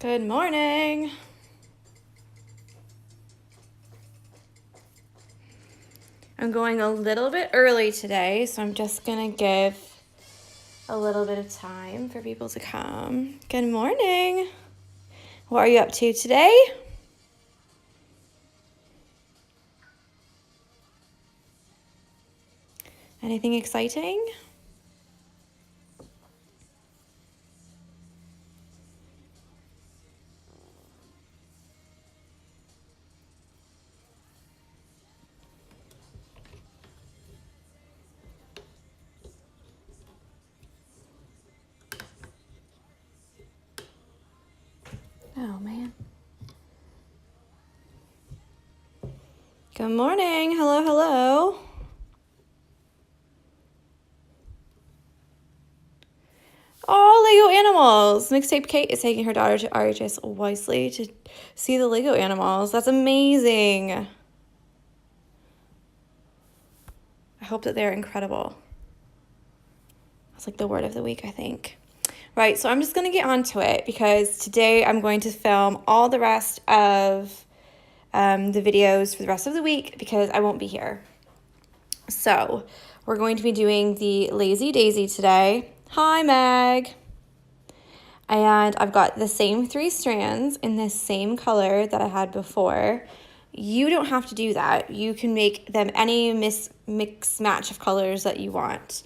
Good morning. I'm going a little bit early today, so I'm just gonna give a little bit of time for people to come. Good morning. What are you up to today? Anything exciting? Oh, man. Good morning. Hello, hello. Oh, Lego animals. Mixtape Kate is taking her daughter to RHS Wisely to see the Lego animals. That's amazing. I hope that they're incredible. That's like the word of the week, I think. Right, so I'm just going to get onto it because today I'm going to film all the rest of the videos for the rest of the week because I won't be here. So we're going to be doing the Lazy Daisy today. Hi, Meg. And I've got the same 3 strands in the same color that I had before. You don't have to do that. You can make them any mix match of colors that you want.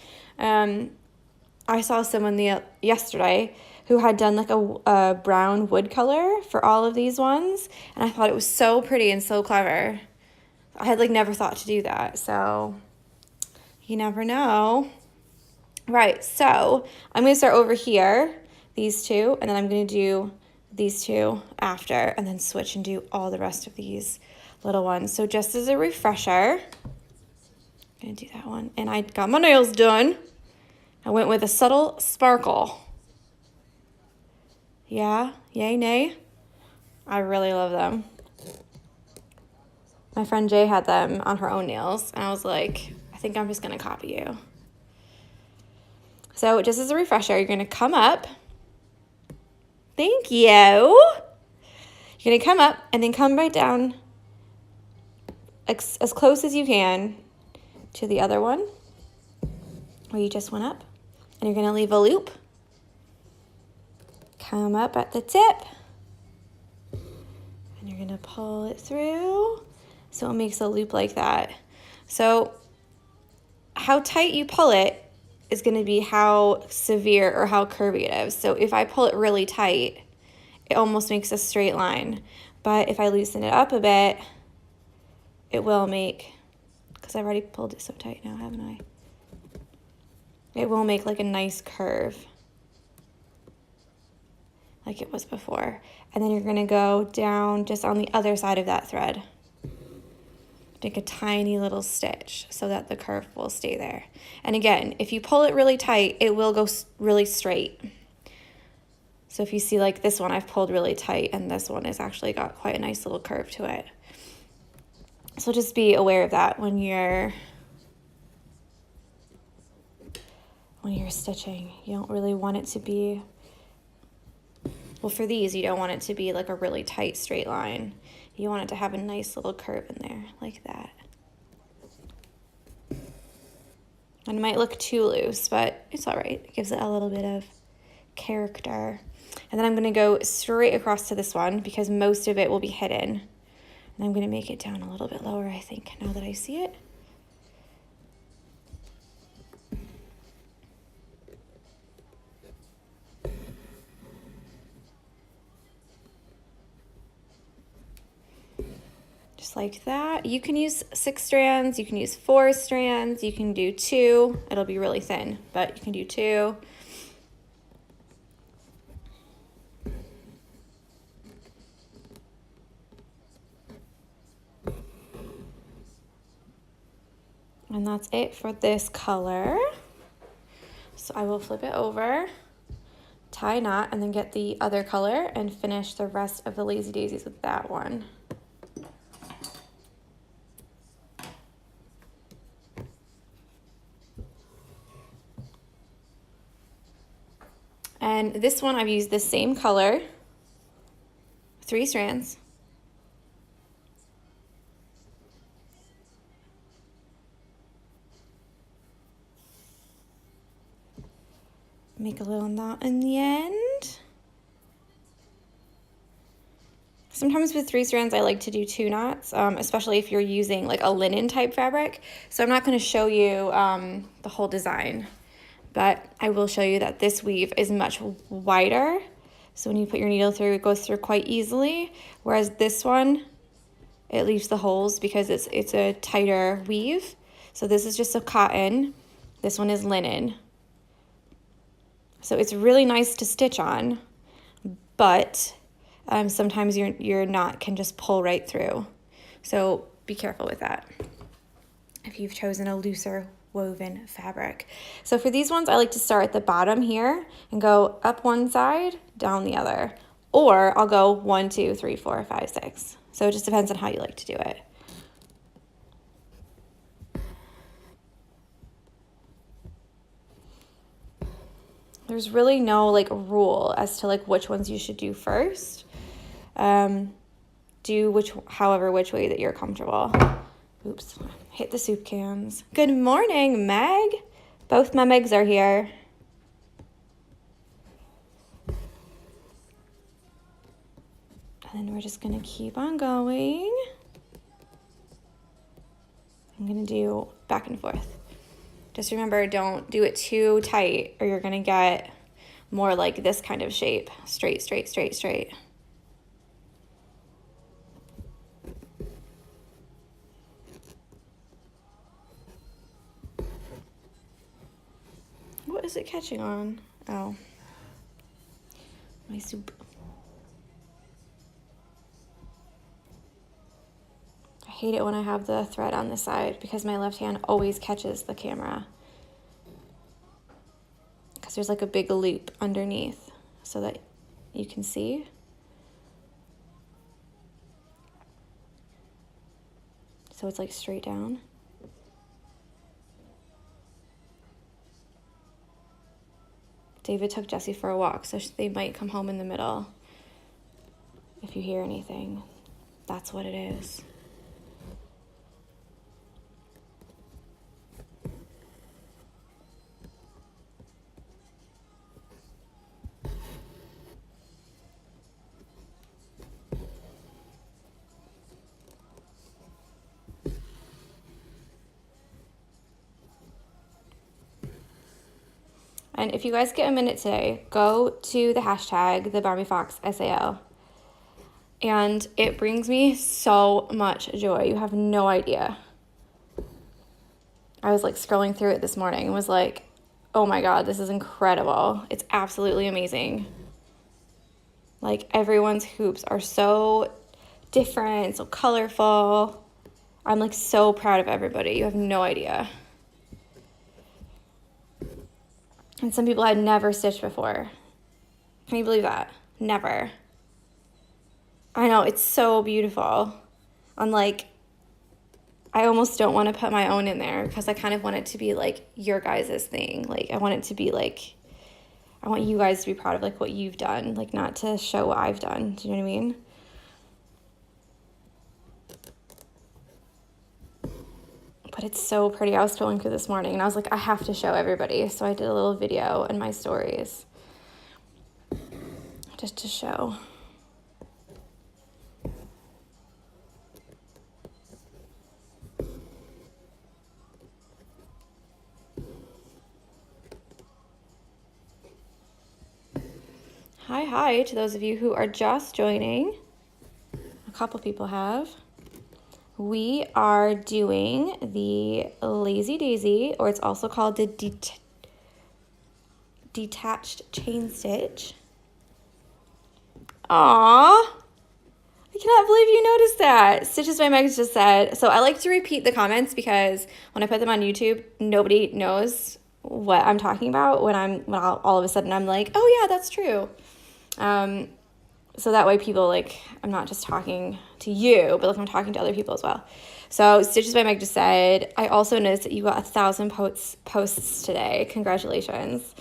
I saw someone yesterday who had done like a brown wood color for all of these ones, and I thought it was so pretty and so clever. I had like never thought to do that, so you never know. Right, so I'm going to start over here, these 2, and then I'm going to do these 2 after, and then switch and do all the rest of these little ones. So just as a refresher, I'm going to do that one, and I got my nails done. I went with a subtle sparkle. Yeah, yay, nay. I really love them. My friend Jay had them on her own nails, and I was like, I think I'm just going to copy you. So just as a refresher, you're going to come up. Thank you. You're going to come up and then come right down as close as you can to the other one where you just went up. And you're going to leave a loop. Come up at the tip. And you're going to pull it through so it makes a loop like that. So how tight you pull it is going to be how severe or how curvy it is. So if I pull it really tight, it almost makes a straight line. But if I loosen it up a bit, it will make, because I've already pulled it so tight now, haven't I? It will make like a nice curve like it was before. And then you're going to go down just on the other side of that thread. Make a tiny little stitch so that the curve will stay there. And again, if you pull it really tight, it will go really straight. So if you see like this one, I've pulled really tight, and this one has actually got quite a nice little curve to it. So just be aware of that when you're stitching. You don't really want it to be, well, for these, you don't want it to be like a really tight straight line. You want it to have a nice little curve in there, like that. And it might look too loose, but it's all right. It gives it a little bit of character. And then I'm gonna go straight across to this one because most of it will be hidden. And I'm gonna make it down a little bit lower, I think, now that I see it. Just like that. You can use 6 strands, you can use 4 strands, you can do 2. It'll be really thin, but you can do 2. And that's it for this color. So I will flip it over, tie a knot, and then get the other color and finish the rest of the Lazy Daisies with that one. And this one I've used the same color 3 strands. Make a little knot in the end. Sometimes with 3 strands, I like to do 2 knots, especially if you're using like a linen type fabric. So I'm not going to show you the whole design, but I will show you that this weave is much wider. So when you put your needle through, it goes through quite easily. Whereas this one, it leaves the holes because it's a tighter weave. So this is just a cotton. This one is linen. So it's really nice to stitch on, but sometimes your knot can just pull right through. So be careful with that if you've chosen a looser woven fabric. So for these ones, I like to start at the bottom here and go up one side, down the other. Or I'll go 1, 2, 3, 4, 5, 6. So it just depends on how you like to do it. There's really no like rule as to like which ones you should do first. Do which way that you're comfortable. Oops, hit the soup cans. Good morning, Meg. Both my Megs are here. And then we're just gonna keep on going. I'm gonna do back and forth. Just remember, don't do it too tight or you're gonna get more like this kind of shape. Straight, straight, straight, straight. What is it catching on? Oh, my soup. I hate it when I have the thread on the side because my left hand always catches the camera. Because there's like a big loop underneath so that you can see. So it's like straight down. David took Jessie for a walk, so they might come home in the middle. If you hear anything, that's what it is. And if you guys get a minute today, go to the hashtag, the Barmy Fox SAO. And it brings me so much joy. You have no idea. I was like scrolling through it this morning and was like, oh my God, this is incredible. It's absolutely amazing. Like everyone's hoops are so different, so colorful. I'm like so proud of everybody. You have no idea. And some people had never stitched before. Can you believe that? Never. I know, it's so beautiful. I'm like, I almost don't want to put my own in there because I kind of want it to be like your guys' thing. Like I want it to be like, I want you guys to be proud of like what you've done, like not to show what I've done. Do you know what I mean? But it's so pretty. I was scrolling through this morning and I was like, I have to show everybody. So I did a little video in my stories just to show. Hi to those of you who are just joining. A couple people have. We are doing the Lazy Daisy, or it's also called the detached chain stitch. Aww, I cannot believe you noticed that. Stitches by Meg just said. So I like to repeat the comments because when I put them on YouTube, nobody knows what I'm talking about when all of a sudden I'm like, oh yeah, that's true. So that way people like, I'm not just talking to you, but like I'm talking to other people as well. So Stitches by Meg just said, I also noticed that you got 1,000 posts today. Congratulations.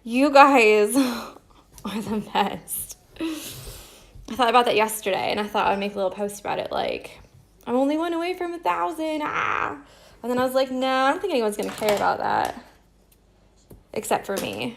You guys are the best. I thought about that yesterday, and I thought I'd make a little post about it, like, I'm only one away from 1,000, And then I was like, no, I don't think anyone's going to care about that, except for me.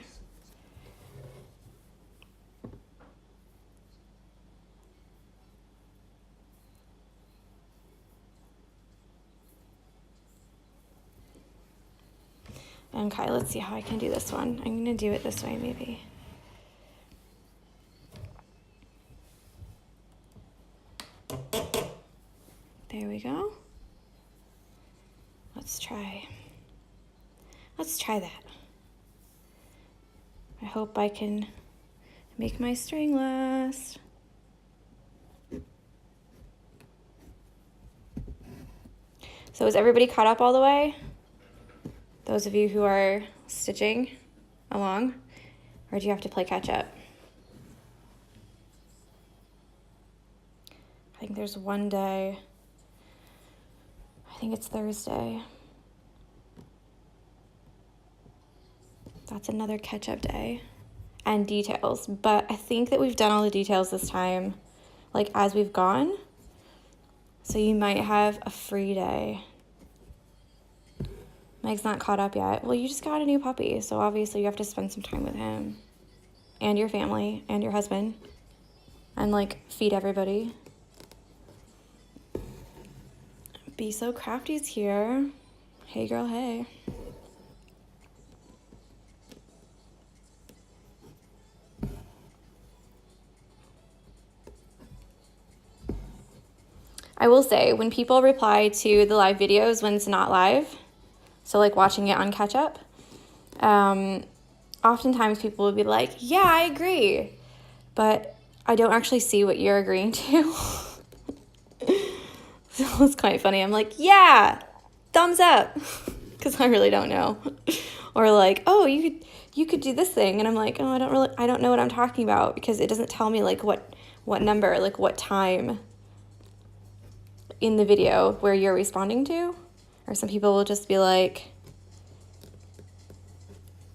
Okay, let's see how I can do this one. I'm going to do it this way, maybe. There we go. Let's try that. I hope I can make my string last. So is everybody caught up all the way? Those of you who are stitching along, or do you have to play catch up? I think there's one day, I think it's Thursday. That's another catch up day and details, but I think that we've done all the details this time, like as we've gone. So you might have a free day. Meg's not caught up yet. Well, you just got a new puppy, so obviously you have to spend some time with him and your family and your husband and like feed everybody. Be So Crafty's here. Hey girl, hey. I will say, when people reply to the live videos when it's not live, so like watching it on catch up, oftentimes people will be like, yeah, I agree, but I don't actually see what you're agreeing to. So it's quite funny. I'm like, yeah, thumbs up, because I really don't know. Or like, oh, you could do this thing, and I'm like, oh, I don't know what I'm talking about, because it doesn't tell me like what number, like what time in the video where you're responding to. Or some people will just be like,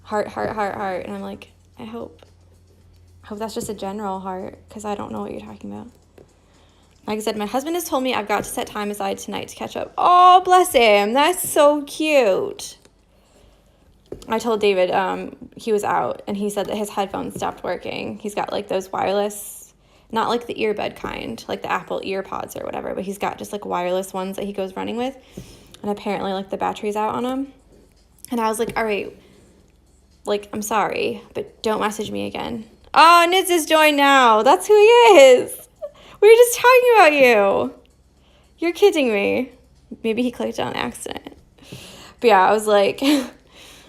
heart, heart, heart, heart, and I'm like, I hope that's just a general heart, because I don't know what you're talking about. Like I said, my husband has told me I've got to set time aside tonight to catch up. Oh, bless him. That's so cute. I told David he was out, and he said that his headphones stopped working. He's got like those wireless, not like the earbud kind, like the Apple EarPods or whatever, but he's got just like wireless ones that he goes running with. And apparently like the battery's out on them. And I was like, all right, like, I'm sorry, but don't message me again. Oh, Nids is joined now. That's who he is. We were just talking about you. You're kidding me. Maybe he clicked on accident. But yeah, I was like, I'm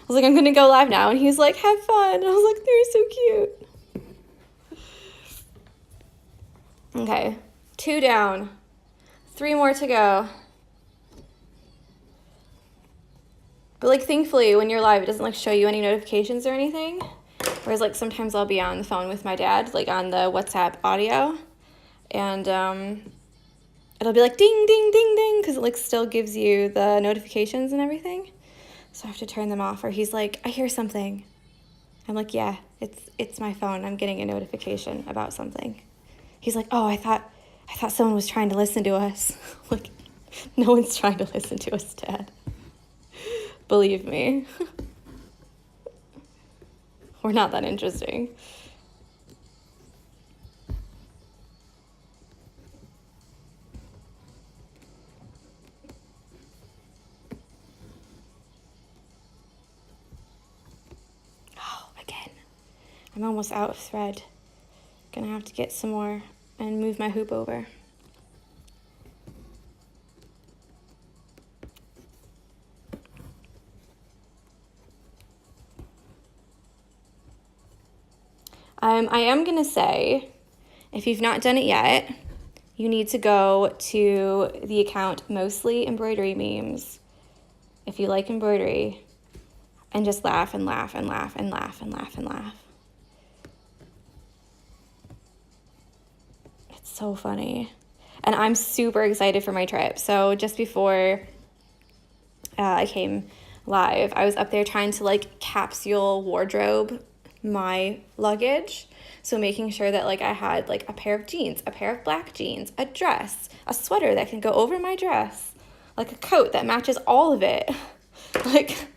going to go live now. And he's like, have fun. And I was like, they're so cute. Okay, 2 down. 3 more to go. But like, thankfully, when you're live, it doesn't like show you any notifications or anything. Whereas like sometimes I'll be on the phone with my dad, like on the WhatsApp audio, and it'll be like ding, ding, ding, ding, because it like still gives you the notifications and everything. So I have to turn them off. Or he's like, I hear something. I'm like, yeah, it's my phone. I'm getting a notification about something. He's like, oh, I thought someone was trying to listen to us. Like, no one's trying to listen to us, Dad. Believe me. We're not that interesting. Oh, again. I'm almost out of thread. Gonna have to get some more and move my hoop over. I am going to say, if you've not done it yet, you need to go to the account Mostly Embroidery Memes, if you like embroidery, and just laugh and laugh and laugh and laugh and laugh and laugh. It's so funny. And I'm super excited for my trip. So just before I came live, I was up there trying to like capsule wardrobe my luggage. So making sure that like I had like a pair of jeans, a pair of black jeans, a dress, a sweater that can go over my dress, like a coat that matches all of it. Like,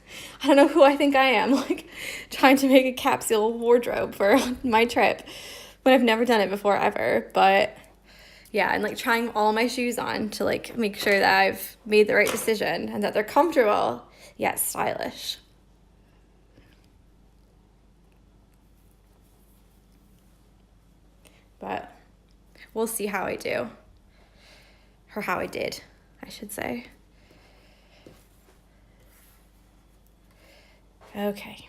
I don't know who I think I am, like trying to make a capsule wardrobe for my trip when I've never done it before ever. But yeah, and like trying all my shoes on to like make sure that I've made the right decision and that they're comfortable yet stylish. But we'll see how I do. Or how I did, I should say. Okay.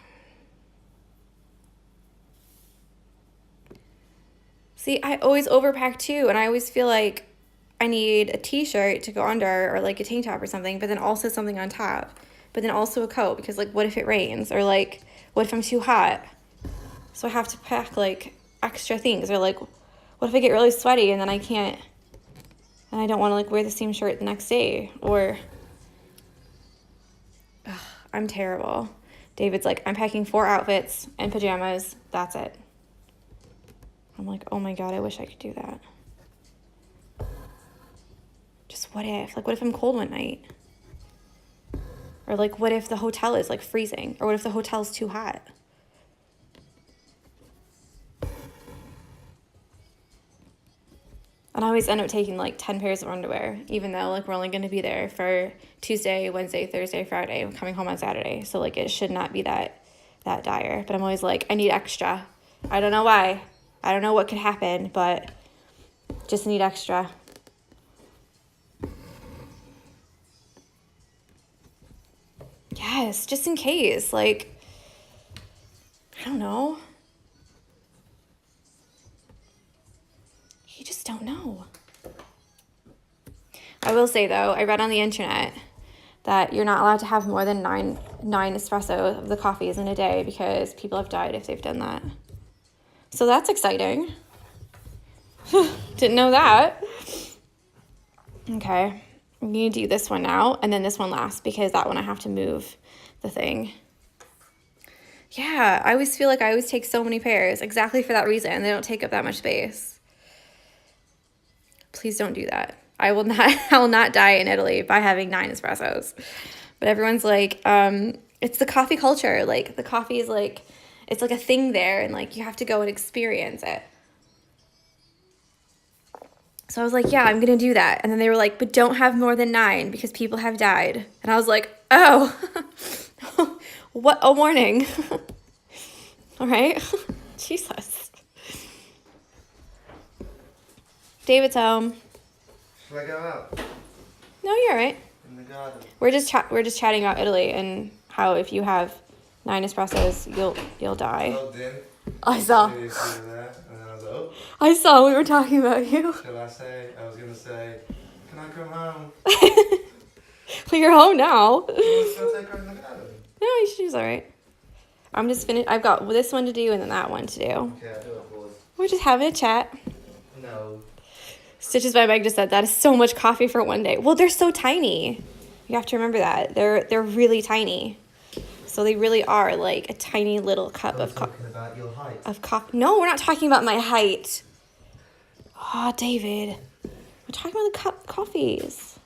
See, I always overpack too, and I always feel like I need a t-shirt to go under or like a tank top or something, but then also something on top, but then also a coat because like what if it rains or like what if I'm too hot? So I have to pack like extra things, or like what if I get really sweaty and then I can't, and I don't want to like wear the same shirt the next day, or I'm terrible. David's like, I'm packing 4 outfits and pajamas, that's it. I'm like, oh my God, I wish I could do that. Just what if? Like, what if I'm cold one night? Or like, what if the hotel is like freezing? Or what if the hotel's too hot? And I always end up taking like 10 pairs of underwear, even though like we're only going to be there for Tuesday, Wednesday, Thursday, Friday. I'm coming home on Saturday. So like it should not be that dire. But I'm always like, I need extra. I don't know why. I don't know what could happen, but just need extra. Yes, just in case. Like, I don't know. You just don't know. I will say, though, I read on the internet that you're not allowed to have more than nine espresso of the coffees in a day because people have died if they've done that. So that's exciting. Didn't know that. Okay. I'm going to do this one now and then this one last because that one I have to move the thing. Yeah, I always feel like I always take so many pairs exactly for that reason. They don't take up that much space. Please don't do that. I will not die in Italy by having 9 espressos. But everyone's like, it's the coffee culture. Like the coffee is like, it's like a thing there and like you have to go and experience it. So I was like, yeah, I'm going to do that. And then they were like, but don't have more than 9 because people have died. And I was like, oh, what a warning. All right. Jesus. David's home. Should I go out? No, you're all right. In the garden. We're just chatting about Italy and how if you have 9 espressos, you'll die. I logged in. I saw. See if you were there, and then I was like, oh. I saw we were talking about you. Shall I say? I was gonna say, can I come home? Well, you're home now. Should I take her in the garden? No, she's all right. I'm just finished. I've got this one to do and then that one to do. Okay, I'll do it, boys. We're just having a chat. No. Stitches by Meg just said that is so much coffee for one day. Well, they're so tiny. You have to remember that. They're really tiny. So they really are like a tiny little cup of coffee. Talking about your height. Of coffee. No, we're not talking about my height. Oh, David. We're talking about the coffees.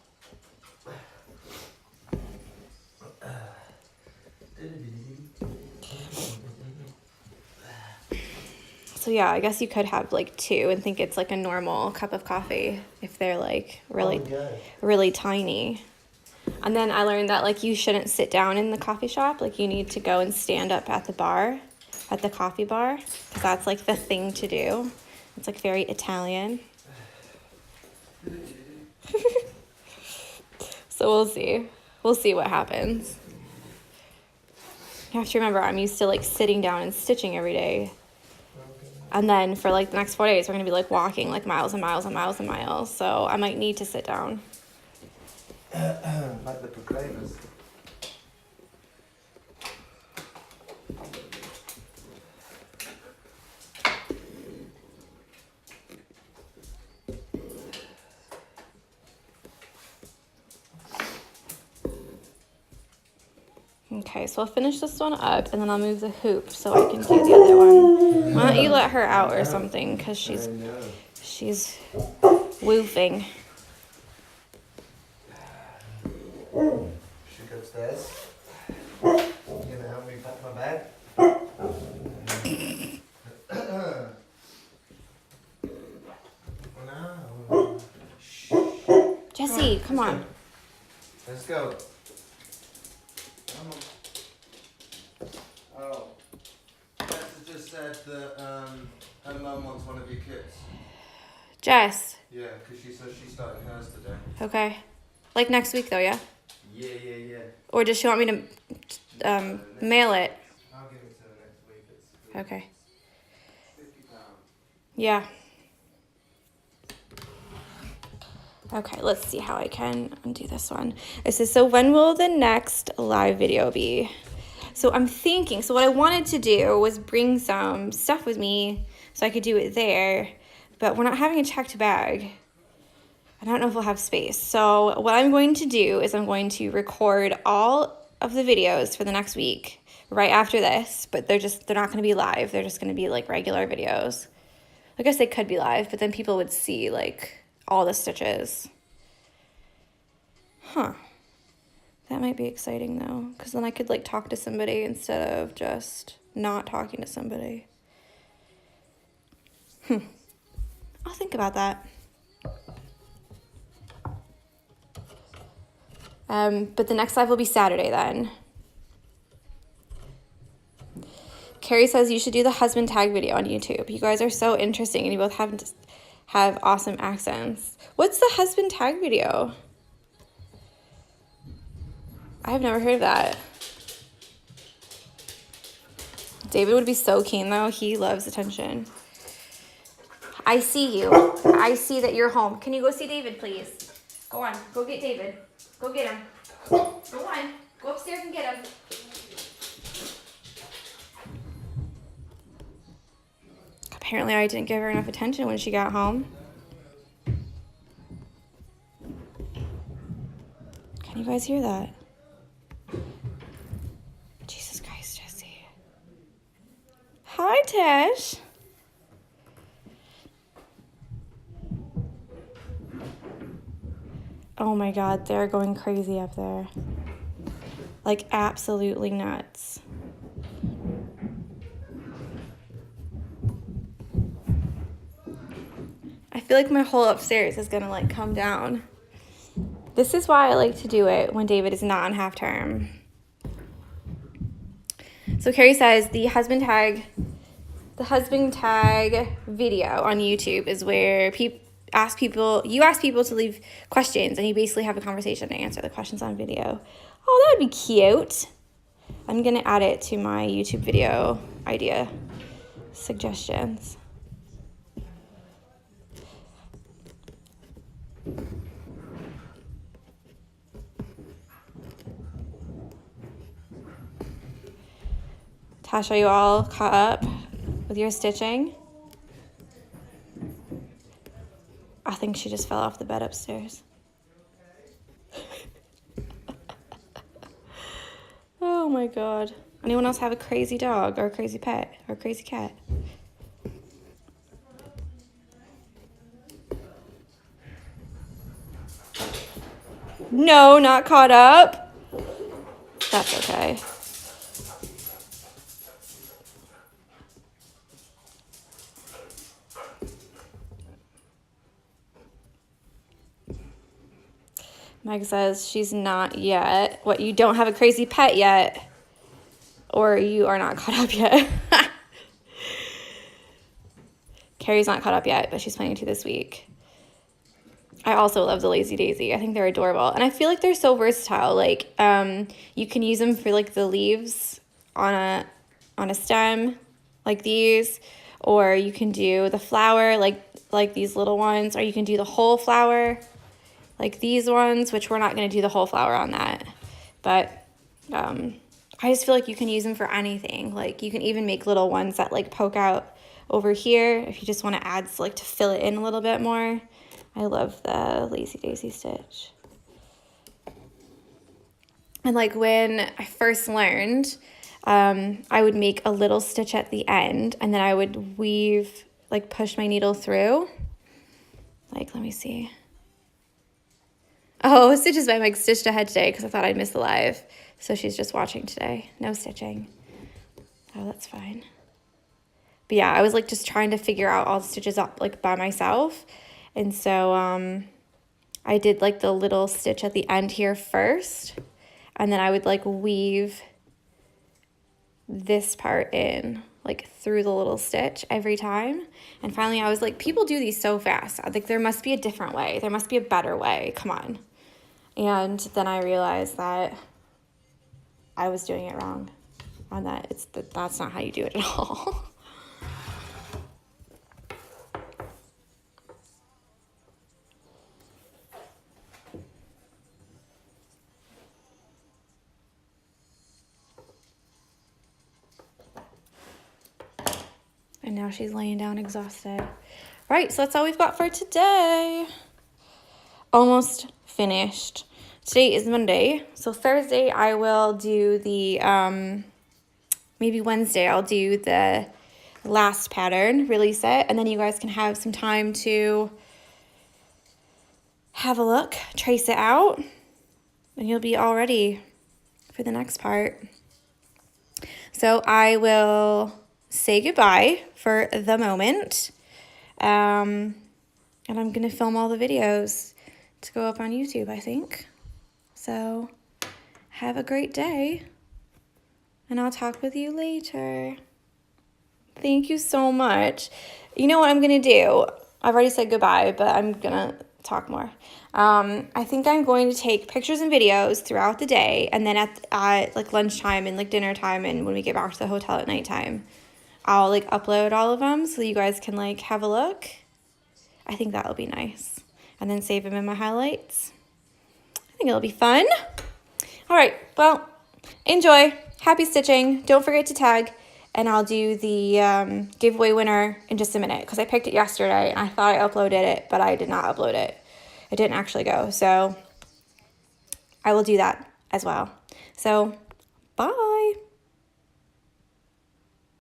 So yeah, I guess you could have like 2 and think it's like a normal cup of coffee if they're like really tiny. And then I learned that like you shouldn't sit down in the coffee shop. Like you need to go and stand up at the bar, at the coffee bar, because that's like the thing to do. It's like very Italian. So we'll see. We'll see what happens. You have to remember, I'm used to like sitting down and stitching every day. And then for like the next 4 days, we're going to be like walking like miles and miles and miles and miles. So I might need to sit down. Like the proclaimers. Okay, so I'll finish this one up and then I'll move the hoop so I can do the other one. Why don't you let her out or something, because she's woofing. Should go upstairs. You gonna help me pack my bag? No. Jessie, come on. Let's go. Come on. Oh. Jess just said that her mum wants one of your kits. Jess. Yeah, because she says she's starting hers today. Okay. Like next week though, yeah? Yeah. Or does she want me to mail it? I'll give it to her next week. It's Okay. £50. Yeah. Okay, let's see how I can undo this one. It says, so when will the next live video be? So I'm thinking, so what I wanted to do was bring some stuff with me so I could do it there, but we're not having a checked bag. I don't know if we'll have space. So what I'm going to do is I'm going to record all of the videos for the next week right after this, but they're not going to be live. They're just going to be like regular videos. I guess they could be live, but then people would see like all the stitches. Huh. That might be exciting though, because then I could like talk to somebody instead of just not talking to somebody. I'll think about that. But the next live will be Saturday then. Carrie says you should do the husband tag video on YouTube. You guys are so interesting and you both have awesome accents. What's the husband tag video? I've never heard of that. David would be so keen though. He loves attention. I see you. I see that you're home. Can you go see David, please? Go on. Go get David. Go get him. Go on. Go upstairs and get him. Apparently I didn't give her enough attention when she got home. Can you guys hear that? Jesus Christ, Jessie. Hi, Tish. Oh my God, they're going crazy up there. Like absolutely nuts. I feel like my whole upstairs is gonna like come down. This is why I like to do it when David is not on half term. So Carrie says the husband tag video on YouTube is where you ask people to leave questions and you basically have a conversation to answer the questions on video. Oh, that would be cute. I'm gonna add it to my YouTube video idea suggestions. Tasha, are you all caught up with your stitching? I think she just fell off the bed upstairs. Oh my God. Anyone else have a crazy dog or a crazy pet or a crazy cat? No, not caught up. That's okay. Meg says she's not yet. What, you don't have a crazy pet yet? Or you are not caught up yet? Carrie's not caught up yet, but she's planning to this week. I also love the Lazy Daisy. I think they're adorable. And I feel like they're so versatile. Like, you can use them for like the leaves on a stem, like these. Or you can do the flower, like these little ones. Or you can do the whole flower, like these ones, which we're not going to do the whole flower on that. But I just feel like you can use them for anything. Like you can even make little ones that like poke out over here if you just want to add like to fill it in a little bit more. I love the Lazy Daisy stitch. And like when I first learned, I would make a little stitch at the end and then I would weave, like push my needle through. Like, let me see. Oh, Stitch's by Mike stitched ahead today because I thought I'd miss the live. So she's just watching today. No stitching. Oh, that's fine. But yeah, I was like just trying to figure out all the stitches up like by myself. And so I did like the little stitch at the end here first. And then I would like weave this part in like through the little stitch every time. And finally I was like, people do these so fast. I think there must be a different way. There must be a better way. Come on. And then I realized that I was doing it wrong on that. That's not how you do it at all. And now she's laying down exhausted. Right, so that's all we've got for today. Almost finished. Today is Monday, so Thursday I will do the, maybe Wednesday I'll do the last pattern, release it, and then you guys can have some time to have a look, trace it out, and you'll be all ready for the next part. So I will say goodbye for the moment, and I'm gonna film all the videos to go up on YouTube, I think. So have a great day, and I'll talk with you later. Thank you so much. You know what I'm gonna do? I've already said goodbye, but I'm gonna talk more. I think I'm going to take pictures and videos throughout the day, and then at like lunchtime and like dinner time and when we get back to the hotel at nighttime, I'll like upload all of them so you guys can like have a look. I think that'll be nice. And then save them in my highlights. I think it'll be fun. All right, well, enjoy. Happy stitching. Don't forget to tag, and I'll do the giveaway winner in just a minute because I picked it yesterday and I thought I uploaded it, but I did not upload it. It didn't actually go, so I will do that as well. So, bye.